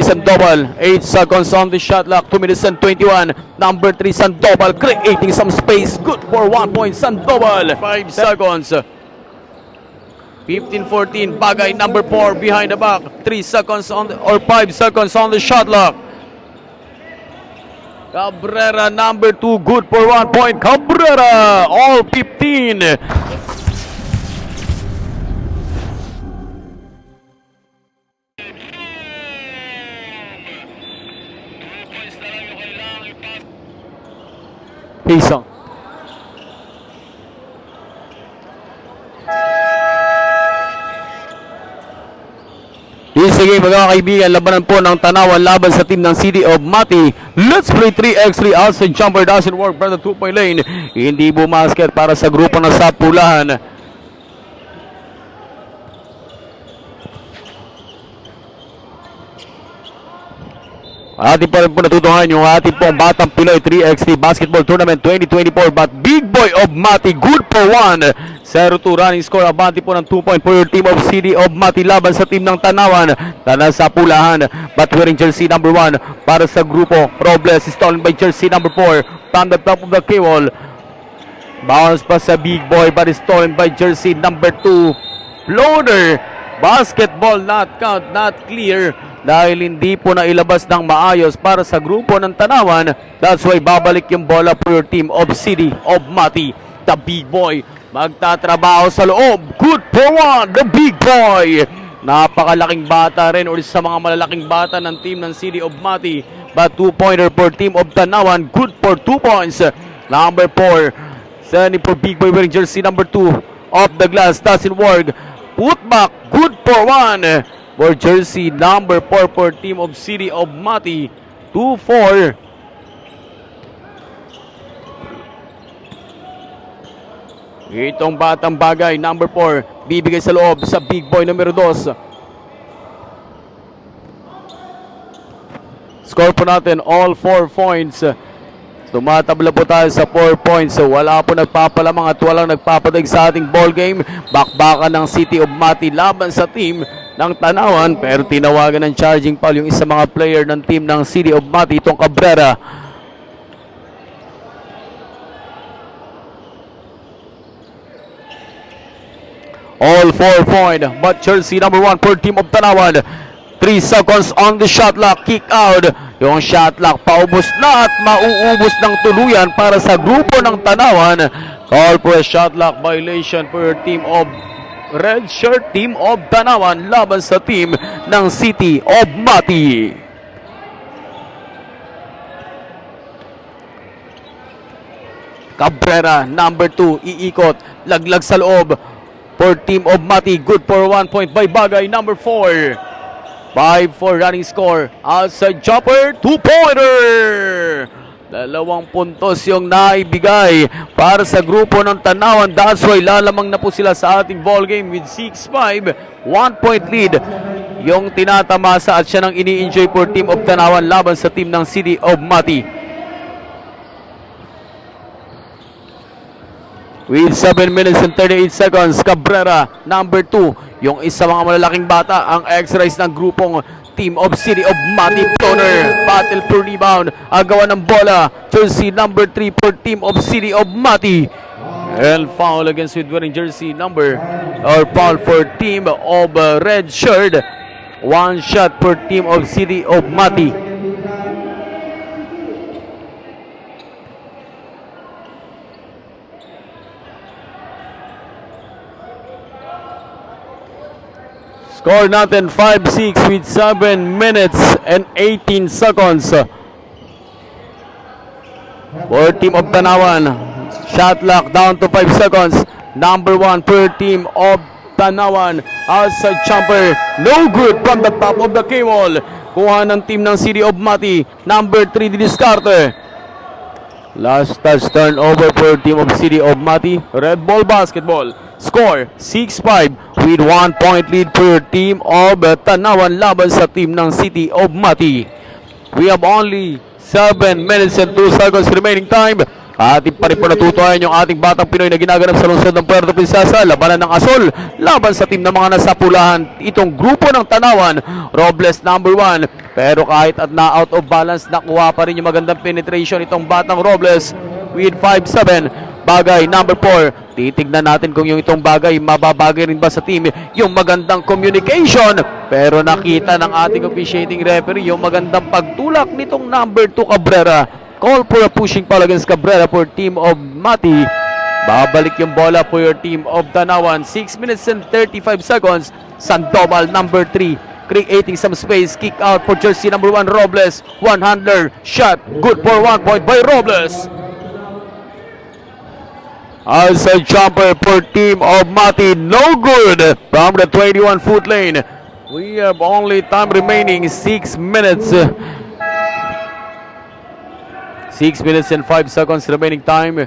Sandoval, 8 seconds on the shot clock, 2 minutes and 21. Number 3, Sandoval, creating some space. Good for 1 point, Sandoval. 5 seconds. 15-14, Bagay, number 4, behind the back. 3 seconds on the, or 5 seconds on the shot clock. Cabrera, number 2, good for 1 point. Cabrera, all 15. Pisong. Sige mga kaibigan, labanan po ng Tanawan laban sa team ng City of Mati. Let's play 3x3 outside jumper, doesn't work from the 2-point lane. Hindi bumasket para sa grupo ng Sapulahan. Ating pa rin po natutuhan yung ating pong Batang Pinoy 3x3 Basketball Tournament 2024. But Big Boy of Mati, good for 1. 0-2 running score. Abante po ng 2 point for your team of City of Mati laban sa team ng Tanawan. Tanan sa Pulahan. But wearing jersey number 1 para sa grupo. Robles stolen by jersey number 4. From the top of the K-wall. Bounce pa sa Big Boy but stolen by jersey number 2. Floater. Basketball not count, not clear. Dahil hindi po nailabas ng maayos para sa grupo ng Tanawan. That's why babalik yung bola for your team of City of Mati. The Big Boy magtatrabaho sa loob. Good for 1, the Big Boy. Napakalaking bata rin o sa mga malalaking bata ng team ng City of Mati. But 2-pointer for team of Tanawan. Good for 2 points. Number 4. Sending for Big Boy wearing jersey number 2. Off the glass, doesn't work. Put back, good for 1. For jersey number 4 for team of City of Mati. 2-4. Itong Batang Bagay, number 4, bibigay sa loob sa Big Boy numero 2. Score po natin all 4 points. Tumatabla po tayo sa 4 points. Wala po nagpapalamang at walang nagpapadag sa ating ball game. Bakbakan ng City of Mati laban sa team ng Tanawan, pero tinawagan ng charging foul yung isa mga player ng team ng City of Mati, itong Cabrera. All 4 point, but jersey number 1 for team of Tanawan. 3 seconds on the shot clock, kick out. Yung shot clock paubos na at mauubos ng tuluyan para sa grupo ng Tanawan. Call for a shot clock violation for your team of Red Shirt, team of Tanawan laban sa team ng City of Mati. Cabrera, number 2, iikot, laglag sa loob for team of Mati. Good for 1 point by Bagay, number 4. 5-4 running score. Outside jumper, 2-pointer. 2 puntos yung naibigay para sa grupo ng Tanawan. That's why lalamang na po sila sa ating ball game with 6-5. 1 point lead yung tinatamasa at siya nang ini-enjoy for team of Tanawan laban sa team ng City of Mati. With 7 minutes and 38 seconds, Cabrera, number 2. Yung isa mga malalaking bata, ang exercise ng grupong team of City of Mati. Toner, battle for rebound, agawan ng bola, jersey number 3 for team of City of Mati. And foul against with wearing jersey number, or foul for team of Red Shirt. 1 shot for team of City of Mati. Score natin 5-6 with 7 minutes and 18 seconds. For team of Tanawan, shot clock down to 5 seconds. Number 1 per team of Tanawan. Outside jumper, no good from the top of the K-wall. Kuha ng team ng City of Mati. Number 3, Diniscarte. Last touch turnover for team of City of Mati. Red ball basketball. Score 6-5 with 1 point lead for team of Tanawan laban sa team ng City of Mati. We have only 7 minutes and 2 seconds remaining time. Ating pa rin po natutuhayan yung ating batang Pinoy na ginaganap sa lungsod ng Puerto Princesa. Labanan ng Asol, laban sa team ng mga nasapulahan. Itong grupo ng Tanawan, Robles number 1. Pero kahit at na out of balance, nakuha pa rin yung magandang penetration itong batang Robles with 5-7. Bagay number 4. Titignan natin kung yung itong bagay mababagay rin ba sa team yung magandang communication. Pero nakita ng ating officiating referee yung magandang pagtulak nitong number 2 Cabrera. Call for a pushing foul against Cabrera for team of Mati. Babalik yung bola for your team of Tanawan. 6 minutes and 35 seconds. Sandoval number 3 creating some space. Kick out for jersey number 1 Robles. One handler shot. Good for 1 point by Robles. Outside jumper for team of Mati. No good from the 21-foot lane. We have only time remaining 6 minutes. 6 minutes and 5 seconds remaining time.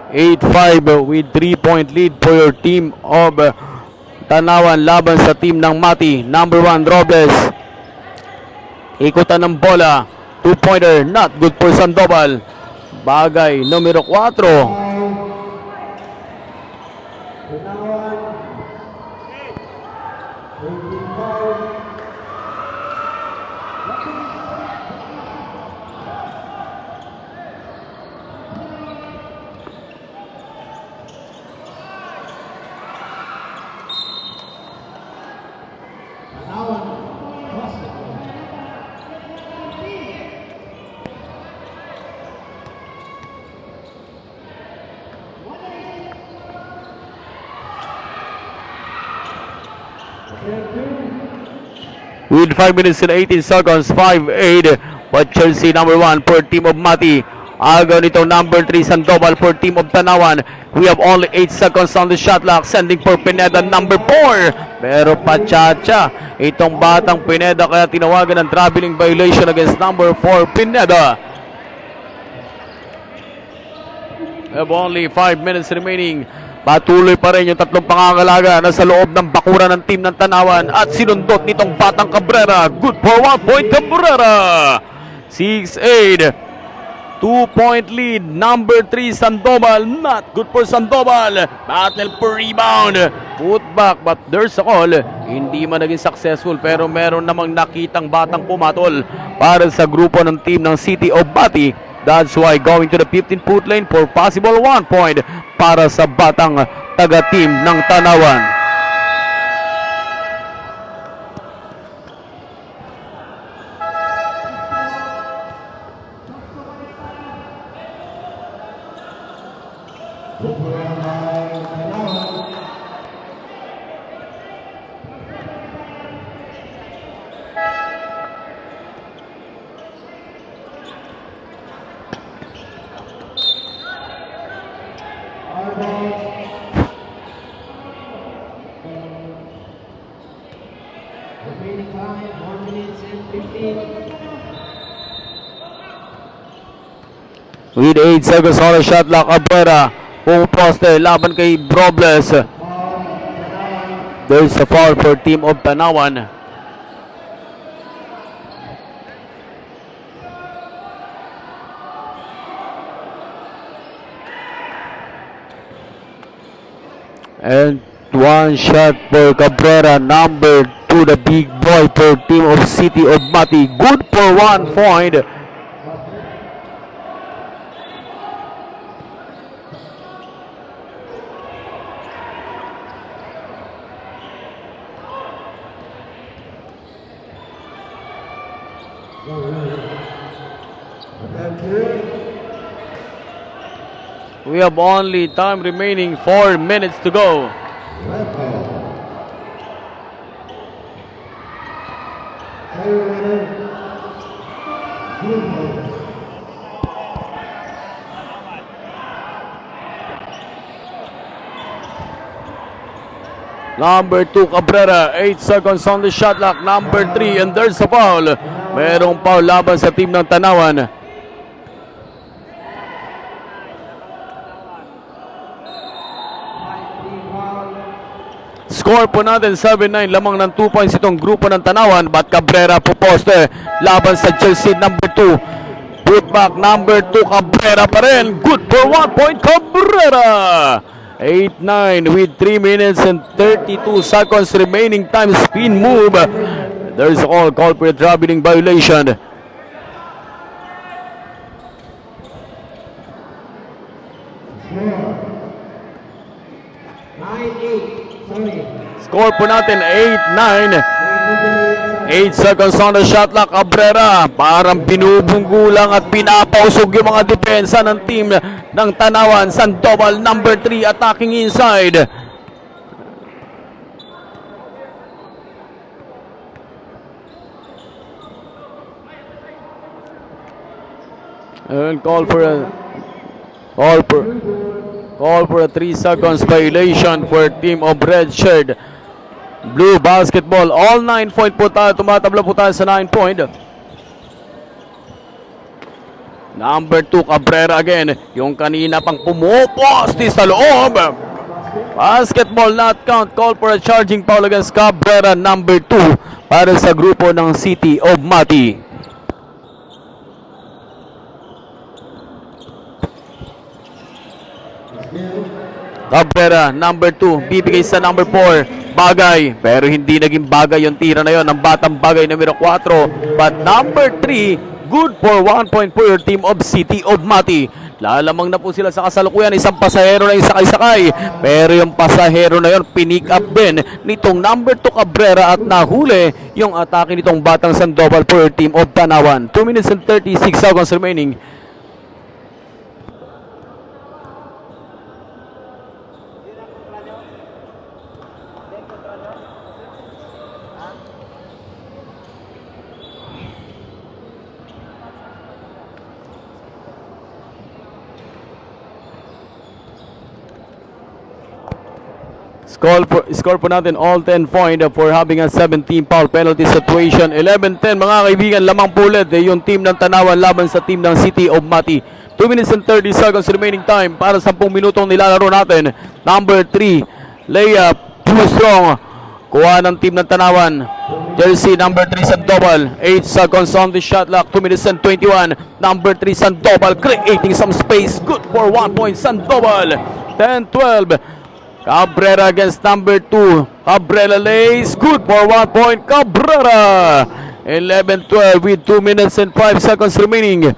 (8-5) with 3-point lead for your team of Tanawan laban sa team ng Mati. Number 1 Robles. Ikutan ng bola. 2-pointer. Not good for Sandoval. Bagay numero 4. With 5 minutes and 18 seconds, 5-8. But Chelsea number 1 for team of Mati. Agaw nito number 3 Sandoval for team of Tanawan. We have only 8 seconds on the shot clock. Sending for Pineda number 4. Pero pachacha itong batang Pineda kaya tinawagan ng traveling violation against number 4 Pineda. We have only 5 minutes remaining. Patuloy pa rin yung tatlong pangangalaga na sa loob ng bakuran ng team ng Tanawan at sinundot nitong batang Cabrera. Good for 1 point Cabrera. 6-8. 2-point lead. Number 3 Sandoval. Not good for Sandoval. Battle for rebound. Put back but there's a call. Hindi man naging successful pero meron namang nakitang batang pumatol para sa grupo ng team ng City of Mati. That's why going to the 15-foot lane for possible 1 point para sa batang taga-team ng Tanawan. With 8 seconds on the shot clock, Cabrera puposte laban kay Robles. There's a foul for team of Tanawan. And one shot for Cabrera, number 2, the big boy for team of City of Mati. Good for 1 point. We have only time remaining 4 minutes to go. Number 2 Cabrera, 8 seconds on the shot clock. Number 3 and there's a foul. Merong foul laban sa team ng Tanawan. Score po natin 7-9, lamang ng 2 points itong grupo ng Tanawan. But Cabrera po poste laban sa jersey number 2. Putback number 2, Cabrera pa rin. Good for 1 point, Cabrera. 8-9 with 3 minutes and 32 seconds remaining time. Spin move. There's a call for a traveling violation. Score po natin 8-9. 8 seconds on the shot clock. Cabrera parang binubunggo lang at pinapausog yung mga depensa ng team ng Tanawan. Sandoval number 3 attacking inside. And call for a 3 seconds violation for team of red shirt. Blue basketball. All 9 point po tayo. Tumatabla po tayo sa 9 point. Number 2, Cabrera again. Yung kanina pang pumuposti sa loob. Basketball not count. Call for a charging foul against Cabrera number 2 para sa grupo ng City of Mati. Cabrera number 2 bibigay sa number 4. Bagay, pero hindi naging bagay yung tira na yon ng batang bagay numero 4. But number 3, good for 1 point for your team of City of Mati. Lalamang na po sila sa kasalukuyan. Isang pasahero na isakay-sakay, pero yung pasahero na yon pinick up din nitong number 2 Cabrera at nahuli yung atake nitong batang Sandoval for your team of Tanawan. 2 minutes and 36 seconds remaining. Score po natin all 10 point for having a 17 foul penalty situation. 11-10 mga kaibigan, lamang po ulit yung team ng Tanawan laban sa team ng City of Mati. 2 minutes and 30 seconds remaining time para 10 minutong nilalaro natin. Number 3, layup, too strong. Kuha ng team ng Tanawan. Jersey number 3, Sandoval. 8 seconds on the shot clock. 2 minutes and 21. Number 3, Sandoval creating some space. Good for 1 point, Sandoval. 10-12. Cabrera against number 2. Cabrera lays. Good for 1 point. Cabrera. 11-12 with 2 minutes and 5 seconds remaining.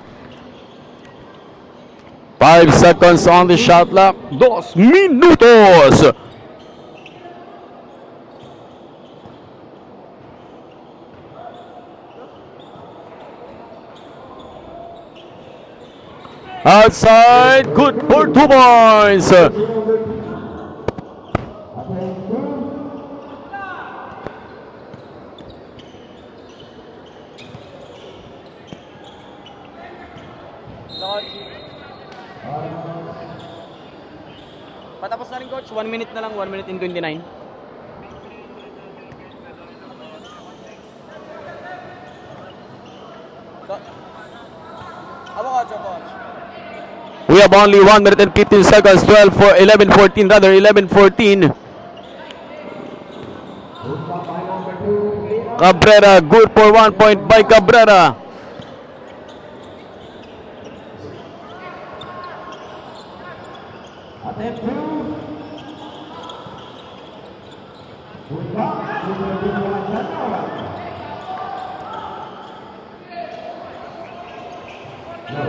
5 seconds on the shot clock. 2 minutos. Outside. Good for 2 points. Patapos na rin coach, 1 minute na lang, 1 minute and 29. We have only 1 minute and 15 seconds. 11-14 rather, 11-14. Cabrera, good for 1 point by Cabrera. No.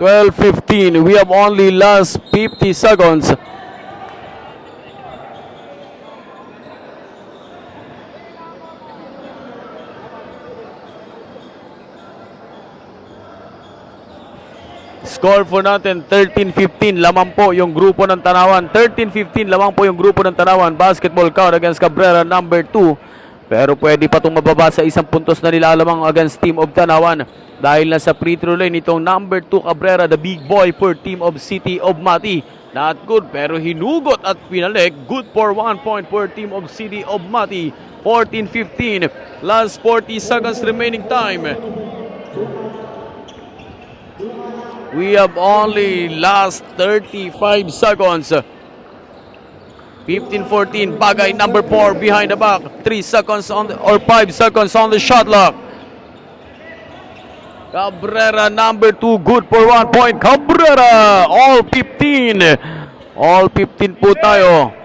12-15. We have only last 50 seconds. Score po natin 13-15, lamang po yung grupo ng Tanawan. 13-15, lamang po yung grupo ng Tanawan. Basketball count against Cabrera number 2. Pero pwede pa itong mababa sa isang puntos na nilalamang against team of Tanawan. Dahil na sa free throw line itong number 2 Cabrera, the big boy for team of City of Mati. Not good, pero hinugot at pinalik. Good for 1 point for team of City of Mati. 14-15, last 40 seconds remaining time. We have only last 35 seconds. 15-14, Bagay number 4 behind the back. 3 seconds on the, or 5 seconds on the shot clock. Cabrera number 2, good for 1 point. Cabrera, all 15. All 15 po tayo.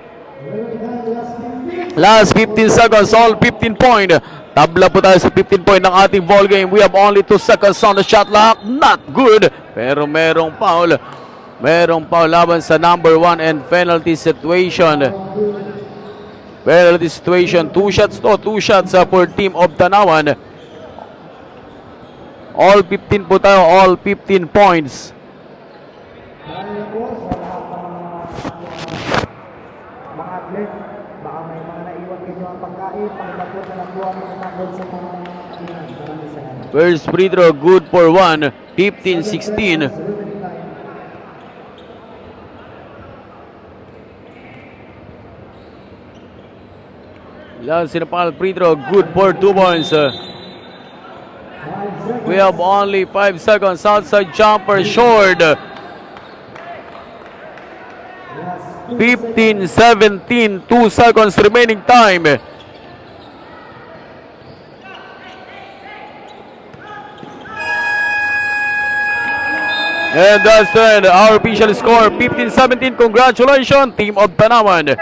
Last 15 seconds, all 15 point. Tabla po tayo sa 15 point ng ating ball game. We have only 2 seconds on the shot clock. Not good. Pero merong foul. Merong foul laban sa number 1 and penalty situation. Penalty situation. 2 shots to. 2 shots for team of Tanawan. All 15 po tayo. All 15 points. Mga atlet, baka may mga naiwan kayo ang pagkain, pangilapot na lang buwan ng nagod sa mga inan. Maraming salamat. First free throw, good for 1. 15-16. Yan sinapal free throw, good for 2 points. We have only 5 seconds. Outside jumper, short. 15-17, 2 seconds remaining time. And that's it. Our official score, 15-17. Congratulations, team of Tanawan.